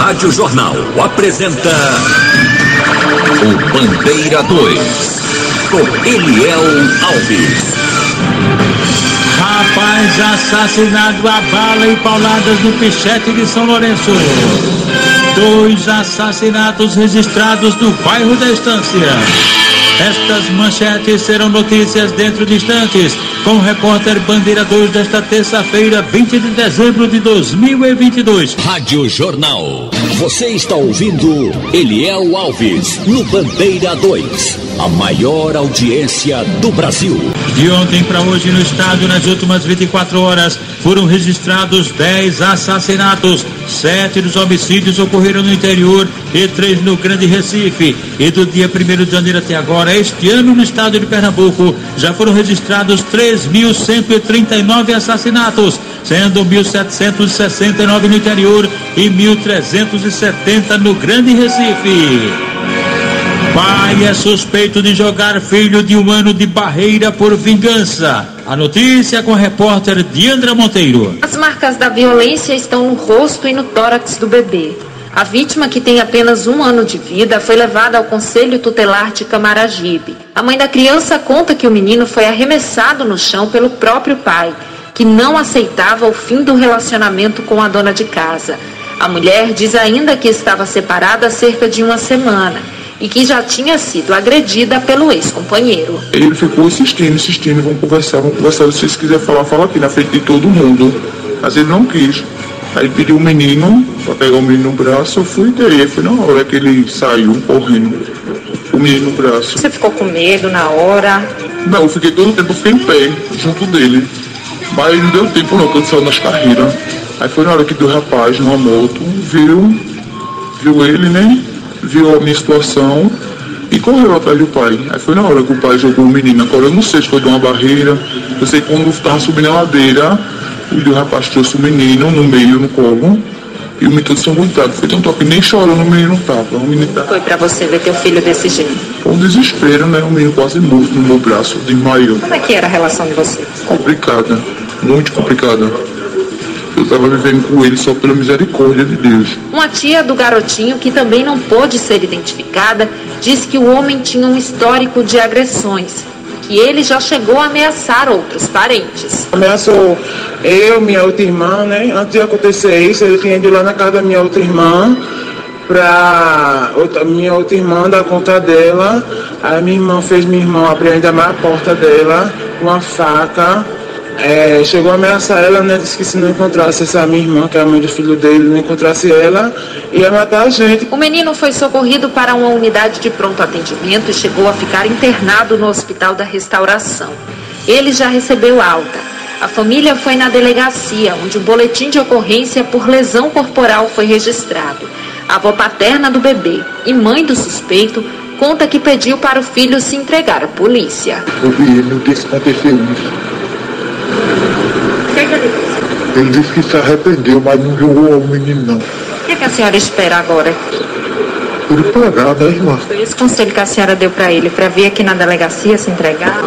Rádio Jornal apresenta o Bandeira 2, com Eliel Alves. Rapaz assassinado a bala e pauladas no Pichete de São Lourenço. 2 assassinatos registrados no bairro da Estância. Estas manchetes serão notícias dentro de instantes, com o repórter Bandeira 2 desta terça-feira, 20 de dezembro de 2022. Rádio Jornal. Você está ouvindo Eliel Alves no Bandeira 2, a maior audiência do Brasil. De ontem para hoje no estado, nas últimas 24 horas, foram registrados 10 assassinatos. 7 dos homicídios ocorreram no interior e 3 no Grande Recife. E do dia 1º de janeiro até agora, este ano no estado de Pernambuco, já foram registrados 3.139 assassinatos, sendo 1.769 no interior e 1.370 no Grande Recife. Pai é suspeito de jogar filho de 1 ano de barreira por vingança. A notícia com a repórter Diandra Monteiro. As marcas da violência estão no rosto e no tórax do bebê. A vítima, que tem apenas 1 ano de vida, foi levada ao Conselho Tutelar de Camaragibe. A mãe da criança conta que o menino foi arremessado no chão pelo próprio pai, que não aceitava o fim do relacionamento com a dona de casa. A mulher diz ainda que estava separada há cerca de 1 semana e que já tinha sido agredida pelo ex-companheiro. Ele ficou insistindo, vamos conversar, se vocês quiserem falar, fala aqui na frente de todo mundo. Mas ele não quis. Aí ele pediu o menino, para pegar o menino no braço, eu fui e dei. Foi na hora que ele saiu correndo, o menino no braço. Você ficou com medo na hora? Não, eu fiquei todo o tempo, em pé, junto dele. Mas não deu tempo não, quando saiu nas carreiras. Aí foi na hora que do rapaz, numa moto, viu ele, né? Viu a minha situação e correu atrás do pai. Aí foi na hora que o pai jogou o menino. Agora eu não sei se foi de uma barreira. Eu sei que quando estava subindo a ladeira, o rapaz trouxe o menino no meio, no colo, e o menino todo sanguentado. Foi tanto que nem chorando o menino estava. Foi pra você ver teu filho desse jeito? Foi um desespero, né? O menino quase morto no meu braço, desmaiou. Como é que era a relação de vocês? Complicada, muito complicada. Eu estava vivendo com ele só pela misericórdia de Deus. Uma tia do garotinho, que também não pôde ser identificada, disse que o homem tinha um histórico de agressões, que ele já chegou a ameaçar outros parentes. Ameaçou eu, minha outra irmã, né? Antes de acontecer isso, ele tinha ido lá na casa da minha outra irmã, minha outra irmã dar conta dela. Aí minha irmã fez minha irmã abrir ainda mais a porta dela com uma faca. Chegou a ameaçar ela, né? Disse que se não encontrasse essa minha irmã, que é a mãe do filho dele, não encontrasse ela, ia matar a gente. O menino foi socorrido para uma unidade de pronto atendimento e chegou a ficar internado no Hospital da Restauração. Ele já recebeu alta. A família foi na delegacia, onde o boletim de ocorrência por lesão corporal foi registrado. A avó paterna do bebê e mãe do suspeito conta que pediu para o filho se entregar à polícia. Eu vi ele no dia que aconteceu isso. Ele disse que se arrependeu, mas não jogou o menino não. O que a senhora espera agora? Ele pagar, né, irmã? Foi esse conselho que a senhora deu para ele, para vir aqui na delegacia se entregar?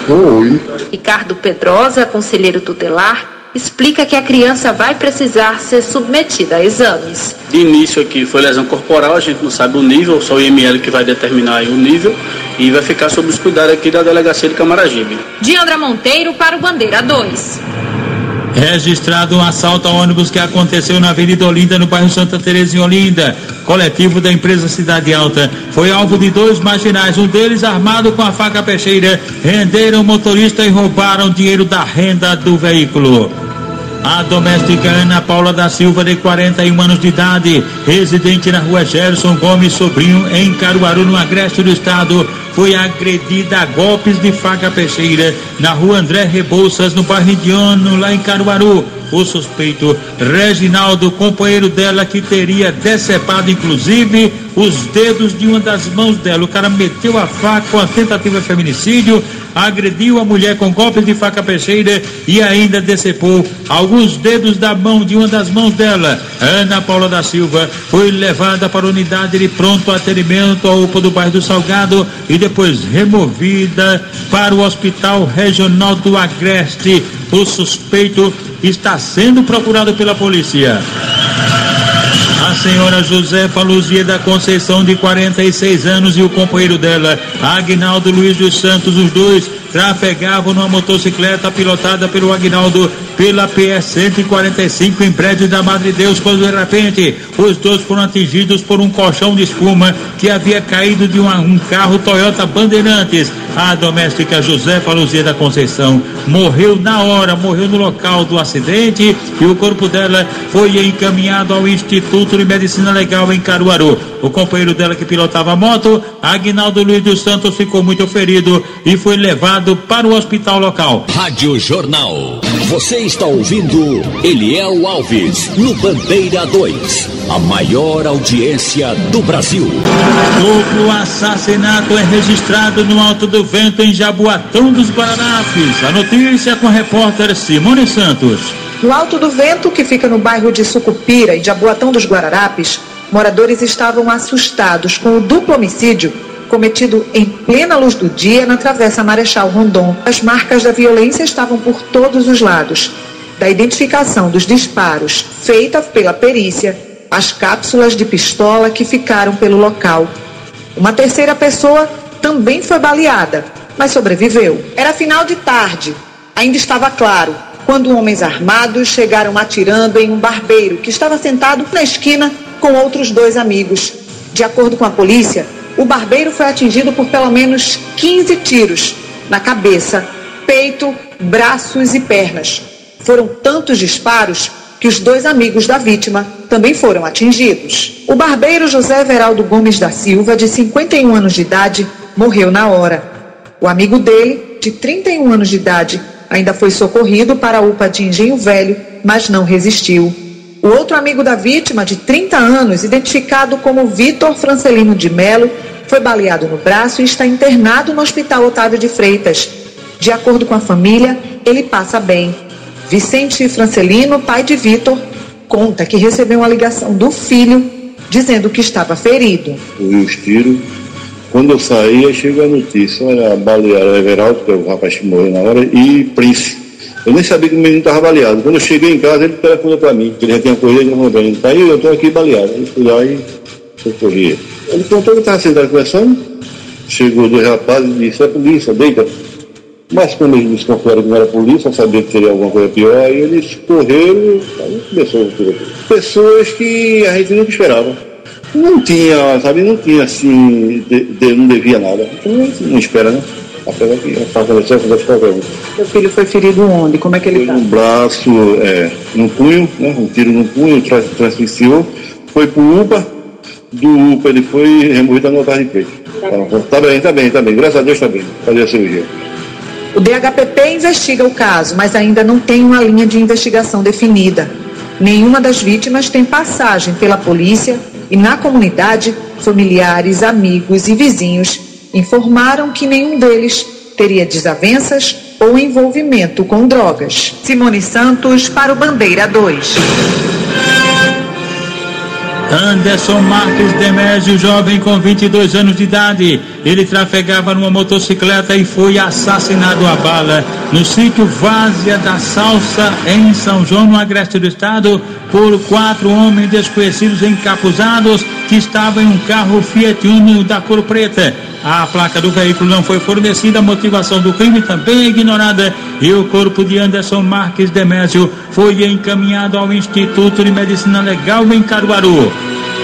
Foi. Ricardo Pedrosa, conselheiro tutelar, explica que a criança vai precisar ser submetida a exames. De início aqui foi lesão corporal, a gente não sabe o nível, só o IML que vai determinar aí o nível, e vai ficar sob os cuidados aqui da delegacia de Camaragibe. Diandra Monteiro para o Bandeira 2. Registrado um assalto a ônibus que aconteceu na Avenida Olinda, no bairro Santa Teresa, em Olinda. Coletivo da empresa Cidade Alta foi alvo de 2 marginais, um deles armado com a faca peixeira, renderam o motorista e roubaram dinheiro da renda do veículo. A doméstica Ana Paula da Silva, de 41 anos de idade, residente na rua Gerson Gomes Sobrinho, em Caruaru, no agreste do estado, foi agredida a golpes de faca peixeira na rua André Rebouças, no bairro Indiano, lá em Caruaru. O suspeito, Reginaldo, companheiro dela, que teria decepado inclusive os dedos de uma das mãos dela. O cara meteu a faca com a tentativa de feminicídio, agrediu a mulher com golpes de faca peixeira e ainda decepou alguns dedos da mão de uma das mãos dela. Ana Paula da Silva foi levada para a unidade de pronto atendimento ao UPA do bairro do Salgado e depois removida para o Hospital Regional do Agreste. O suspeito está sendo procurado pela polícia. A senhora Josefa Luzia da Conceição, de 46 anos, e o companheiro dela, Aguinaldo Luiz dos Santos, os dois trafegavam numa motocicleta pilotada pelo Aguinaldo pela PS 145 em prédio da Madre Deus, quando de repente os dois foram atingidos por um colchão de espuma que havia caído de um carro Toyota Bandeirantes. A doméstica Josefa Luzia da Conceição morreu na hora, morreu no local do acidente, e o corpo dela foi encaminhado ao Instituto de Medicina Legal em Caruaru. O companheiro dela, que pilotava a moto, Aguinaldo Luiz dos Santos, ficou muito ferido e foi levado para o hospital local. Rádio Jornal. Você está ouvindo Eliel Alves no Bandeira 2, a maior audiência do Brasil. Duplo assassinato é registrado no Alto do Vento, em Jaboatão dos Guararapes. A notícia com a repórter Simone Santos. No Alto do Vento, que fica no bairro de Sucupira e Jaboatão dos Guararapes, moradores estavam assustados com o duplo homicídio cometido em plena luz do dia na Travessa Marechal Rondon. As marcas da violência estavam por todos os lados. Da identificação dos disparos feita pela perícia, as cápsulas de pistola que ficaram pelo local. Uma terceira pessoa também foi baleada, mas sobreviveu. Era final de tarde, ainda estava claro, quando homens armados chegaram atirando em um barbeiro que estava sentado na esquina com outros dois amigos. De acordo com a polícia, o barbeiro foi atingido por pelo menos 15 tiros na cabeça, peito, braços e pernas. Foram tantos disparos que os dois amigos da vítima também foram atingidos. O barbeiro José Everaldo Gomes da Silva, de 51 anos de idade, morreu na hora. O amigo dele, de 31 anos de idade, ainda foi socorrido para a UPA de Engenho Velho, mas não resistiu. O outro amigo da vítima, de 30 anos, identificado como Vitor Francelino de Melo, foi baleado no braço e está internado no Hospital Otávio de Freitas. De acordo com a família, ele passa bem. Vicente Francelino, pai de Vitor, conta que recebeu uma ligação do filho dizendo que estava ferido. Ouvi os tiros. Quando eu saí, chegou a notícia: olha, balearam Everaldo, que é o rapaz que morreu na hora, e Prince. Eu nem sabia que o menino estava baleado. Quando eu cheguei em casa, ele telefonou para mim, que ele já tinha corrido, ele falou para mim: tá aí, eu estou aqui baleado. Eu fui lá e socorri. Ele contou que estava sentado conversando, chegou dois rapazes e disse: é polícia, deita. Mas como eles desconfiaram que não era polícia, sabia que seria alguma coisa pior, aí eles correram, aí começou a tudo. Pessoas que a gente nunca esperava. Não tinha, sabe, não tinha assim, não devia nada. Então a gente não espera, né? Apesar que a faca da chefe vai qualquer um. Seu filho foi ferido onde? Como é que ele está? No braço, no punho, né? Um tiro no punho, transficiou, foi pro UPA, do UPA ele foi removido a notagem de peito. Tá bem, graças a Deus tá bem, fazer a cirurgia. O DHPP investiga o caso, mas ainda não tem uma linha de investigação definida. Nenhuma das vítimas tem passagem pela polícia e na comunidade, familiares, amigos e vizinhos informaram que nenhum deles teria desavenças ou envolvimento com drogas. Simone Santos para o Bandeira 2. Anderson Marques Demésio, jovem com 22 anos de idade. Ele trafegava numa motocicleta e foi assassinado a bala no sítio Várzea da Salsa, em São João, no agreste do estado, por 4 homens desconhecidos encapuzados que estavam em um carro Fiat Uno da cor preta. A placa do veículo não foi fornecida, a motivação do crime também é ignorada, e o corpo de Anderson Marques Demésio foi encaminhado ao Instituto de Medicina Legal em Caruaru.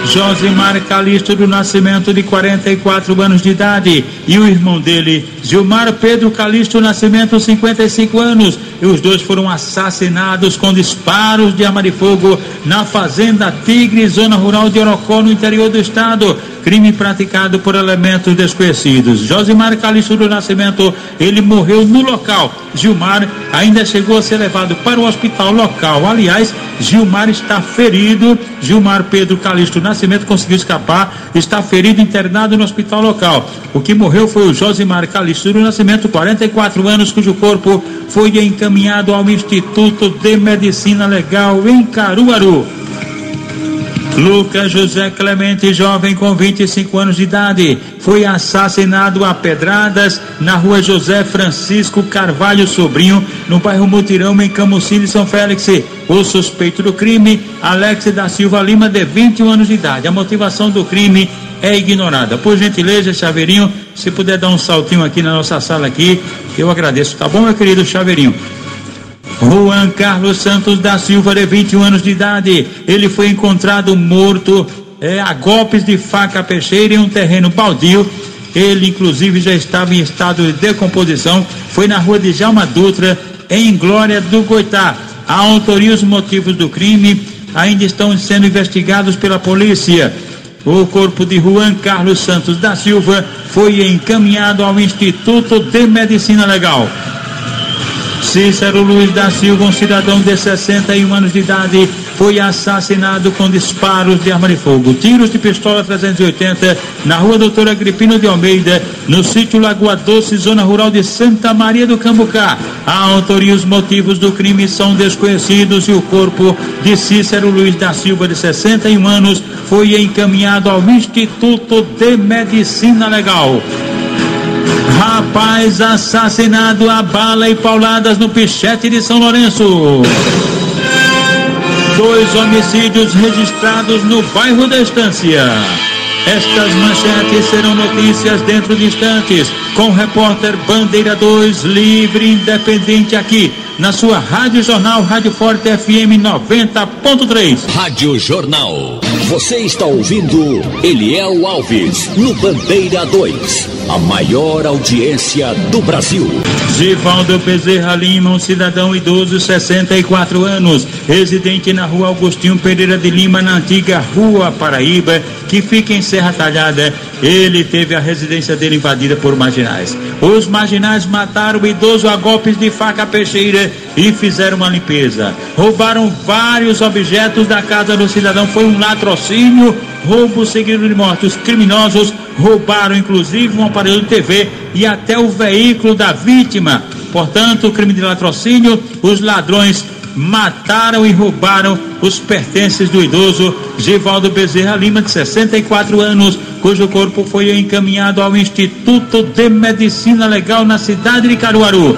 Josimar Calixto do Nascimento, de 44 anos de idade, e o irmão dele, Gilmar Pedro Calixto Nascimento, 55 anos, e os dois foram assassinados com disparos de arma de fogo na Fazenda Tigre, zona rural de Orocó, no interior do estado. Crime praticado por elementos desconhecidos. Josimar Calixto do Nascimento, ele morreu no local. Gilmar ainda chegou a ser levado para o hospital local. Aliás, Gilmar está ferido. Gilmar Pedro Calixto Nascimento conseguiu escapar, está ferido, internado no hospital local. O que morreu foi o Josimar Calixto do Nascimento, 44 anos, cujo corpo foi encaminhado ao Instituto de Medicina Legal em Caruaru. Lucas José Clemente, jovem com 25 anos de idade, foi assassinado a pedradas na rua José Francisco Carvalho Sobrinho, no bairro Mutirão, em Camucine, São Félix. O suspeito do crime, Alex da Silva Lima, de 21 anos de idade. A motivação do crime é ignorada. Por gentileza, Chaveirinho, se puder dar um saltinho aqui na nossa sala aqui, eu agradeço. Tá bom, meu querido Chaveirinho? Juan Carlos Santos da Silva, de 21 anos de idade, ele foi encontrado morto a golpes de faca peixeira em um terreno baldio. Ele inclusive já estava em estado de decomposição. Foi na rua de Jalma Dutra, em Glória do Goitá. A autoria e os motivos do crime ainda estão sendo investigados pela polícia. O corpo de Juan Carlos Santos da Silva foi encaminhado ao Instituto de Medicina Legal. Cícero Luiz da Silva, um cidadão de 61 anos de idade, foi assassinado com disparos de arma de fogo, tiros de pistola 380, na rua Doutor Agripino de Almeida, no sítio Lagoa Doce, zona rural de Santa Maria do Cambucá. A autoria e os motivos do crime são desconhecidos e o corpo de Cícero Luiz da Silva, de 61 anos, foi encaminhado ao Instituto de Medicina Legal. Rapaz assassinado a bala e pauladas no Pichete de São Lourenço. 2 homicídios registrados no bairro da Estância. Estas manchetes serão notícias dentro de instantes, com o repórter Bandeira 2, livre e independente, aqui na sua Rádio Jornal, Rádio Forte FM 90.3. Rádio Jornal. Você está ouvindo Eliel Alves no Bandeira 2, a maior audiência do Brasil. Givaldo Bezerra Lima, um cidadão idoso, 64 anos, residente na rua Augustinho Pereira de Lima, na antiga Rua Paraíba, que fica em Serra Talhada. Ele teve a residência dele invadida por marginais. Os marginais mataram o idoso a golpes de faca peixeira e fizeram uma limpeza. Roubaram vários objetos da casa do cidadão. Foi um latrocínio, roubo seguido de morte. Os criminosos roubaram inclusive um aparelho de TV e até o veículo da vítima. Portanto, o crime de latrocínio, os ladrões mataram e roubaram os pertences do idoso Givaldo Bezerra Lima, de 64 anos, cujo corpo foi encaminhado ao Instituto de Medicina Legal na cidade de Caruaru.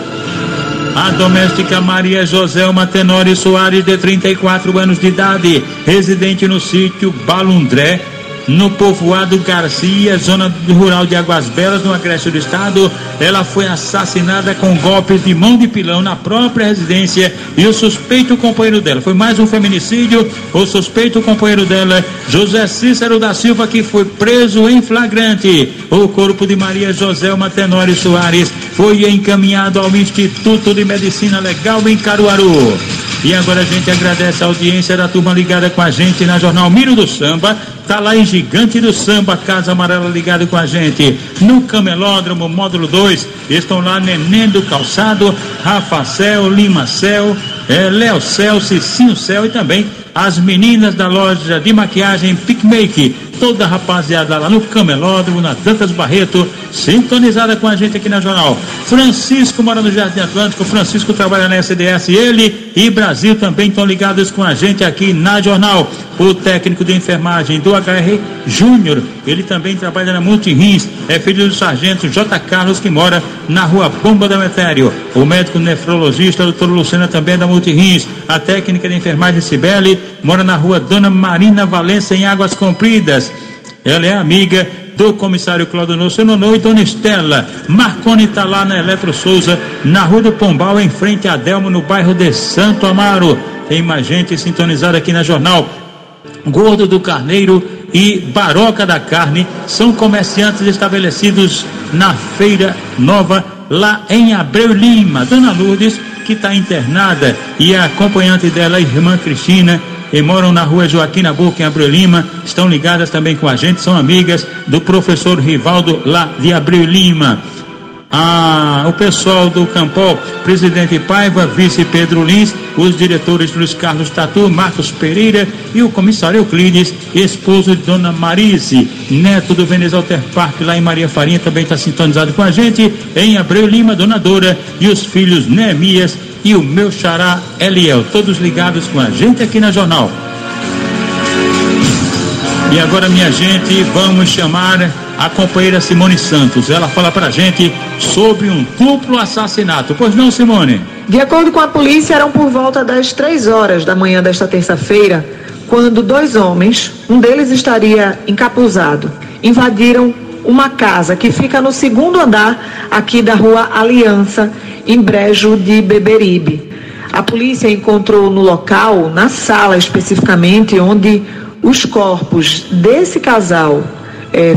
A doméstica Maria Joselma Tenório Soares, de 34 anos de idade, residente no sítio Balundré, no povoado Garcia, zona rural de Águas Belas, no Agreste do Estado. Ela foi assassinada com golpes de mão de pilão na própria residência, e o suspeito companheiro dela, foi mais um feminicídio. O suspeito companheiro dela, José Cícero da Silva, que foi preso em flagrante. O corpo de Maria Joselma Tenório Soares foi encaminhado ao Instituto de Medicina Legal em Caruaru. E agora a gente agradece a audiência da turma ligada com a gente na Jornal Miro do Samba. Tá lá em Gigante do Samba, Casa Amarela, ligado com a gente. No Camelódromo, módulo 2, estão lá Neném do Calçado, Rafa Cel, Lima Cel, Léo Cel, Cicinho Cel, e também as meninas da loja de maquiagem Pickmake. Toda a rapaziada lá no Camelódromo, na Dantas Barreto, sintonizada com a gente aqui na Jornal. Francisco mora no Jardim Atlântico. Francisco trabalha na SDS, ele e Brasil também estão ligados com a gente aqui na Jornal. O técnico de enfermagem do HR Júnior, ele também trabalha na Multirins, é filho do sargento J. Carlos, que mora na rua Bomba da Metério. O médico nefrologista, doutor Lucena, também é da Multirins. A técnica de enfermagem Cibele mora na rua Dona Marina Valença, em Águas Compridas. Ela é amiga do comissário Cláudio Senonô e Dona Estela. Marconi está lá na Eletro Souza, na rua do Pombal, em frente a Delmo, no bairro de Santo Amaro. Tem mais gente sintonizada aqui na Jornal. Gordo do Carneiro e Baroca da Carne são comerciantes estabelecidos na Feira Nova, lá em Abreu Lima. Dona Lourdes, que está internada, e a acompanhante dela, a irmã Cristina, e moram na rua Joaquim Nabuco, em Abreu Lima, estão ligadas também com a gente, são amigas do professor Rivaldo, lá de Abreu Lima. O pessoal do Campol, presidente Paiva, vice Pedro Lins, os diretores Luiz Carlos Tatu, Marcos Pereira e o comissário Euclides, esposo de Dona Marise, neto do Veneza Alter Park, lá em Maria Farinha, também está sintonizado com a gente. Em Abreu Lima, Dona Dora e os filhos Neemias e o meu xará Eliel, todos ligados com a gente aqui na Jornal. E agora, minha gente, vamos chamar a companheira Simone Santos. Ela fala pra gente sobre um duplo assassinato. Pois não, Simone? De acordo com a polícia, eram por volta das 3 horas da manhã desta terça-feira, quando 2 homens, um deles estaria encapuzado, invadiram uma casa que fica no 2º andar aqui da rua Aliança, em Brejo de Beberibe. A polícia encontrou no local, na sala especificamente, onde os corpos desse casal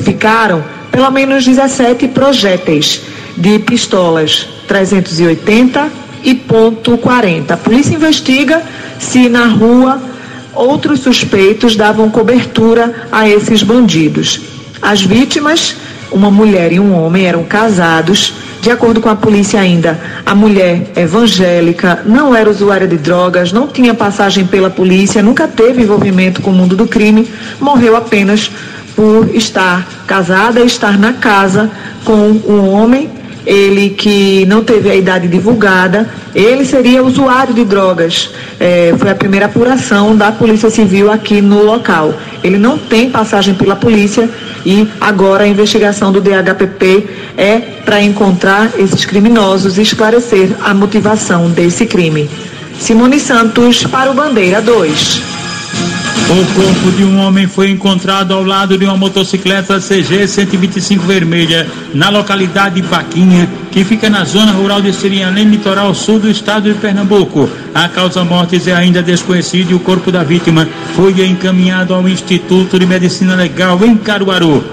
ficaram, pelo menos 17 projéteis de pistolas 380 e .40. A polícia investiga se na rua outros suspeitos davam cobertura a esses bandidos. As vítimas, uma mulher e um homem, eram casados. De acordo com a polícia ainda, a mulher evangélica, não era usuária de drogas, não tinha passagem pela polícia, nunca teve envolvimento com o mundo do crime, morreu apenas por estar casada e estar na casa com um homem, ele que não teve a idade divulgada, ele seria usuário de drogas. Foi a primeira apuração da Polícia Civil aqui no local. Ele não tem passagem pela polícia e agora a investigação do DHPP é para encontrar esses criminosos e esclarecer a motivação desse crime. Simone Santos para o Bandeira 2. O corpo de um homem foi encontrado ao lado de uma motocicleta CG 125 vermelha, na localidade de Paquinha, que fica na zona rural de Sirialém, litoral sul do estado de Pernambuco. A causa-mortes é ainda desconhecida e o corpo da vítima foi encaminhado ao Instituto de Medicina Legal em Caruaru.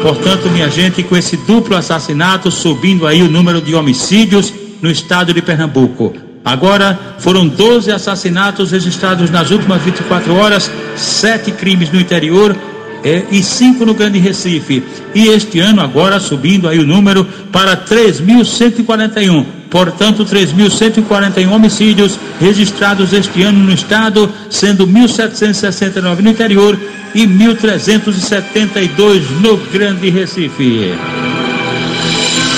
Portanto, minha gente, com esse duplo assassinato, subindo aí o número de homicídios no estado de Pernambuco. Agora foram 12 assassinatos registrados nas últimas 24 horas, 7 crimes no interior e 5 no Grande Recife. E este ano agora subindo aí o número para 3.141. Portanto, 3.141 homicídios registrados este ano no estado, sendo 1.769 no interior e 1.372 no Grande Recife.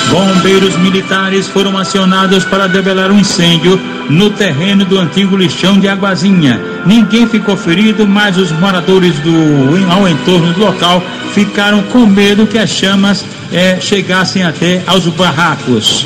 Bombeiros militares foram acionados para debelar um incêndio no terreno do antigo lixão de Aguazinha. Ninguém ficou ferido, mas os moradores ao entorno do local ficaram com medo que as chamas chegassem até aos barracos.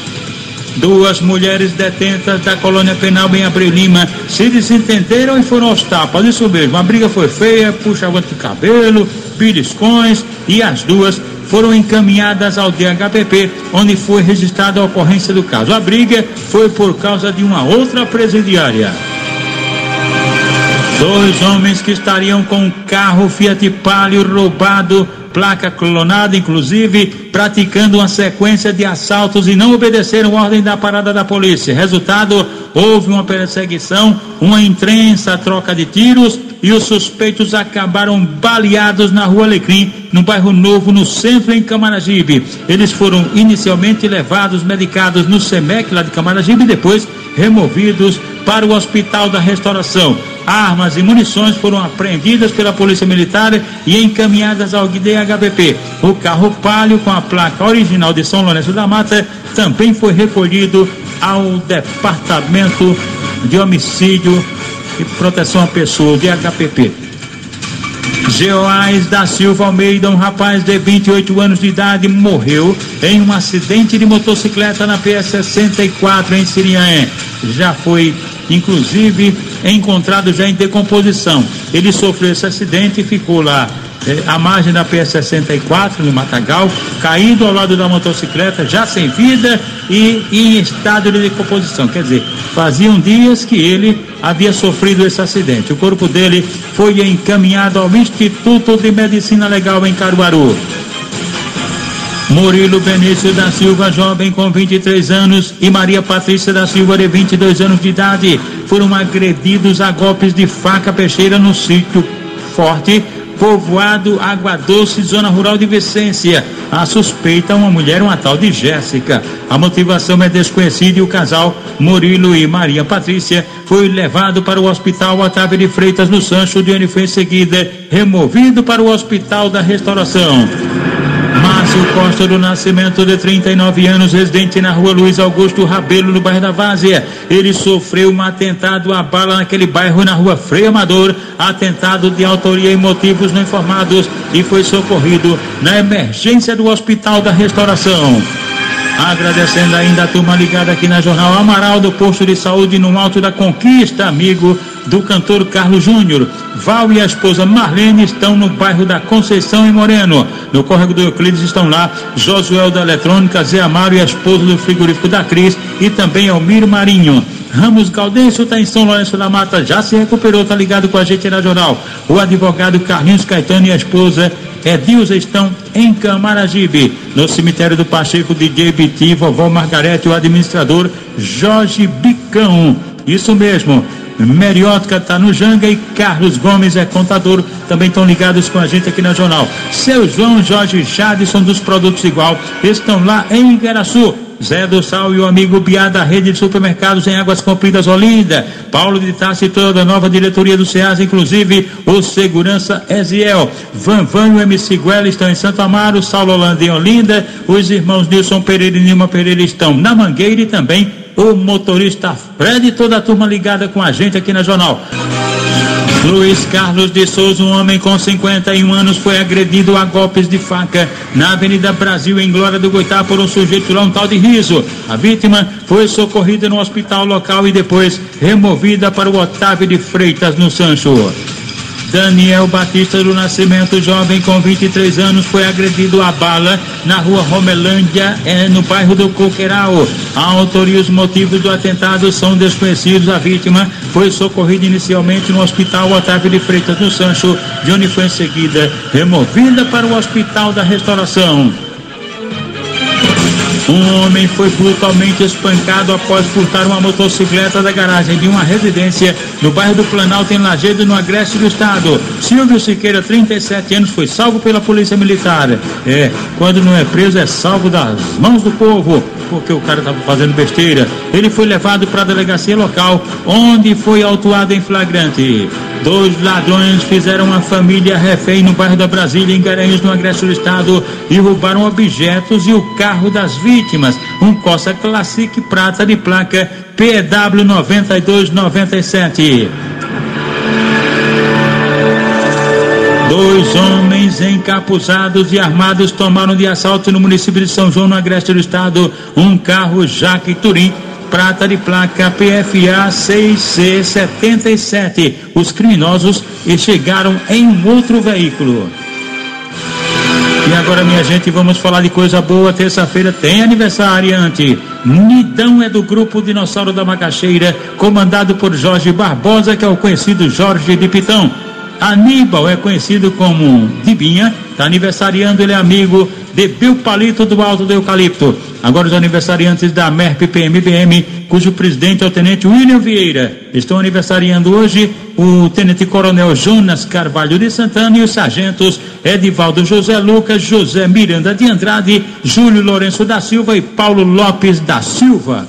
2 mulheres detentas da colônia penal em Abreu Lima se desentenderam e foram aos tapas. Isso mesmo, a briga foi feia, puxa-aguante de cabelo, beliscões, e as duas foram encaminhadas ao DHPP, onde foi registrada a ocorrência do caso. A briga foi por causa de uma outra presidiária. 2 homens que estariam com um carro Fiat Palio roubado, placa clonada inclusive, praticando uma sequência de assaltos e não obedeceram ordem da parada da polícia. Resultado, houve uma perseguição, uma intensa troca de tiros e os suspeitos acabaram baleados na Rua Alecrim, no bairro Novo, no centro, em Camaragibe. Eles foram inicialmente levados, medicados no SEMEC lá de Camaragibe e depois removidos para o Hospital da Restauração. Armas e munições foram apreendidas pela Polícia Militar e encaminhadas ao DHPP. O carro Palio com a placa original de São Lourenço da Mata também foi recolhido ao Departamento de Homicídio e Proteção à Pessoa, DHPP. Geoás da Silva Almeida, um rapaz de 28 anos de idade, morreu em um acidente de motocicleta na PS-64 em Siriaé. Já foi, inclusive, encontrado já em decomposição. Ele sofreu esse acidente e ficou lá à margem da PS-64, no Matagal, caído ao lado da motocicleta, já sem vida e em estado de decomposição. Quer dizer, faziam dias que ele havia sofrido esse acidente. O corpo dele foi encaminhado ao Instituto de Medicina Legal em Caruaru. Murilo Benício da Silva, jovem com 23 anos, e Maria Patrícia da Silva, de 22 anos de idade, foram agredidos a golpes de faca peixeira no sítio Forte, povoado Água Doce, zona rural de Vicência. A suspeita é uma mulher, uma tal de Jéssica. A motivação é desconhecida e o casal, Murilo e Maria Patrícia, foi levado para o Hospital Otávio de Freitas, no Sancho, de onde foi em seguida removido para o Hospital da Restauração. Márcio Costa do Nascimento, de 39 anos, residente na rua Luiz Augusto Rabelo, no bairro da Várzea. Ele sofreu um atentado à bala naquele bairro, na rua Frei Amador, atentado de autoria e motivos não informados, e foi socorrido na emergência do Hospital da Restauração. Agradecendo ainda a turma ligada aqui na Jornal Amaral, do posto de saúde no Alto da Conquista, amigo do cantor Carlos Júnior. Val e a esposa Marlene estão no bairro da Conceição, em Moreno. No córrego do Euclides estão lá Josuel da Eletrônica, Zé Amaro e a esposa do frigorífico da Cris, e também Almir Marinho. Ramos Gaudêncio está em São Lourenço da Mata, já se recuperou, está ligado com a gente na Jornal. O advogado Carlinhos Caetano e a esposa Edilza estão em Camaragibe. No cemitério do Pacheco, DJ Biti, vovó Margarete, o administrador Jorge Bicão. Isso mesmo. Meriótica está no Janga e Carlos Gomes é contador, também estão ligados com a gente aqui na Jornal. Seu João Jorge Jadson dos Produtos Igual estão lá em Igaraçu. Zé do Sal e o amigo Biá da rede de supermercados em Águas Compridas, Olinda. Paulo de Tassi e toda a nova diretoria do SEAS, inclusive o segurança Eziel. Van e o MC Guela estão em Santo Amaro, Saulo Holanda em Olinda. Os irmãos Nilson Pereira e Nilma Pereira estão na Mangueira, e também o motorista Fred e toda a turma ligada com a gente aqui na Jornal. Luiz Carlos de Souza, um homem com 51 anos, foi agredido a golpes de faca na Avenida Brasil, em Glória do Goitá, por um sujeito lá, um tal de Riso. A vítima foi socorrida no hospital local e depois removida para o Otávio de Freitas, no Sancho. Daniel Batista do Nascimento, jovem com 23 anos, foi agredido a bala na rua Romelândia, no bairro do Coqueiral. A autoria e os motivos do atentado são desconhecidos. A vítima foi socorrida inicialmente no hospital Otávio de Freitas, no Sancho, de onde foi em seguida removida para o Hospital da Restauração. Um homem foi brutalmente espancado após furtar uma motocicleta da garagem de uma residência no bairro do Planalto, em Lajeado, no agreste do estado. Silvio Siqueira, 37 anos, foi salvo pela Polícia Militar. Quando não é preso, é salvo das mãos do povo, porque o cara estava fazendo besteira. Ele foi levado para a delegacia local, onde foi autuado em flagrante. 2 ladrões fizeram uma família refém no bairro da Brasília, em Garanhuns, no agreste do estado, e roubaram objetos e o carro das vítimas, um Corsa Classic prata de placa PW 9297. 2 homens encapuzados e armados tomaram de assalto no município de São João, no agreste do estado, um carro Jaque Turim prata de placa PFA 6C77. Os criminosos chegaram em um outro veículo. E agora, minha gente, vamos falar de coisa boa. Terça-feira tem aniversariante. Nidão é do grupo Dinossauro da Macaxeira, comandado por Jorge Barbosa, que é o conhecido Jorge de Pitão. Aníbal é conhecido como Dibinha, está aniversariando, ele é amigo de Bill Palito do Alto do Eucalipto. Agora os aniversariantes da MERP PMBM, cujo presidente é o Tenente William Vieira. Estão aniversariando hoje o Tenente Coronel Jonas Carvalho de Santana e os sargentos Edivaldo José Lucas, José Miranda de Andrade, Júlio Lourenço da Silva e Paulo Lopes da Silva.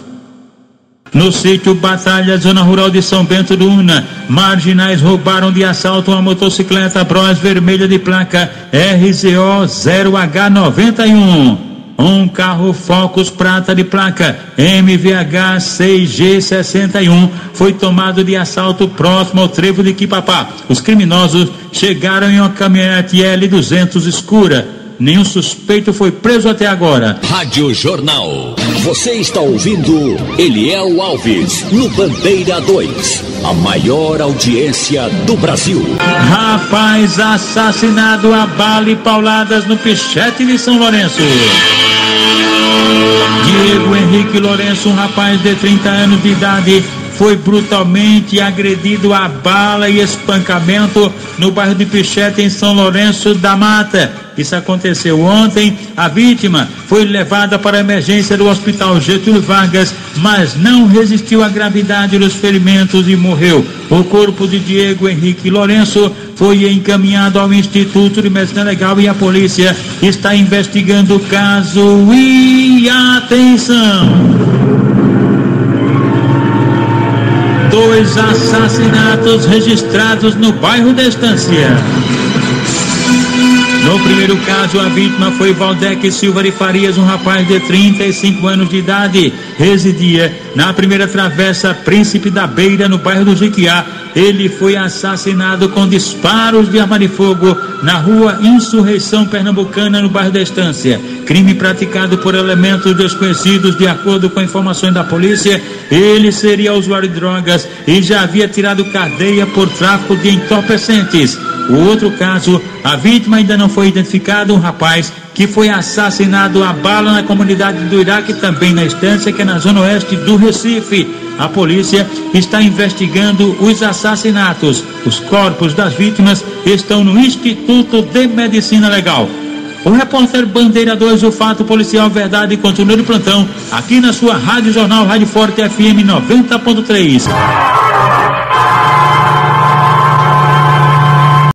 No sítio Batalha, zona rural de São Bento do Una, marginais roubaram de assalto uma motocicleta Bros vermelha de placa RZO 0H91. Um carro Focus prata de placa MVH 6G61 foi tomado de assalto próximo ao trevo de Quipapá. Os criminosos chegaram em uma caminhonete L200 escura. Nenhum suspeito foi preso até agora. Rádio Jornal. Você está ouvindo Eliel Alves no Bandeira 2, a maior audiência do Brasil. Rapaz assassinado a bala e pauladas no Pichete de São Lourenço. Diego Henrique Lourenço, um rapaz de 30 anos de idade, foi brutalmente agredido a bala e espancamento no bairro de Pichete, em São Lourenço da Mata. Isso aconteceu ontem. A vítima foi levada para a emergência do Hospital Getúlio Vargas, mas não resistiu à gravidade dos ferimentos e morreu. O corpo de Diego Henrique Lourenço foi encaminhado ao Instituto de Medicina Legal e a polícia está investigando o caso. E atenção! 2 assassinatos registrados no bairro da Estância. No primeiro caso, a vítima foi Valdec Silva de Farias, um rapaz de 35 anos de idade, residia na primeira travessa Príncipe da Beira, no bairro do Jiquiá. Ele foi assassinado com disparos de arma de fogo na rua Insurreição Pernambucana, no bairro da Estância. Crime praticado por elementos desconhecidos. De acordo com informações da polícia, ele seria usuário de drogas e já havia tirado cadeia por tráfico de entorpecentes. O outro caso, a vítima ainda não foi identificada, um rapaz que foi assassinado a bala na comunidade do Iraque, também na Estância, que é na zona oeste do Recife. A polícia está investigando os assassinatos. Os corpos das vítimas estão no Instituto de Medicina Legal. O repórter Bandeira 2, o fato policial verdade, continua de plantão aqui na sua Rádio Jornal Rádio Forte FM 90.3.